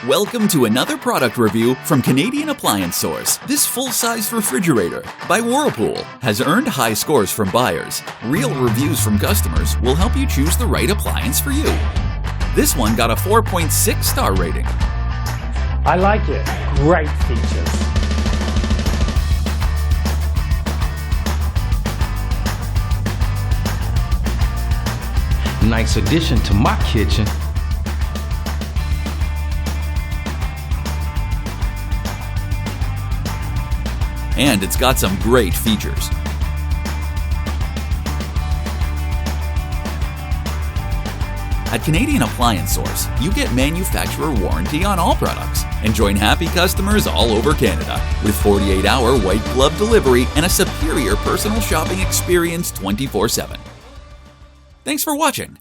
Welcome to another product review from Canadian Appliance Source. This full-size refrigerator by Whirlpool has earned high scores from buyers. Real reviews from customers will help you choose the right appliance for you. This one got a 4.6 star rating. I like it. Great features. Nice addition to my kitchen. And it's got some great features. At Canadian Appliance Source, you get manufacturer warranty on all products and join happy customers all over Canada with 48-hour white glove delivery and a superior personal shopping experience 24/7. Thanks for watching.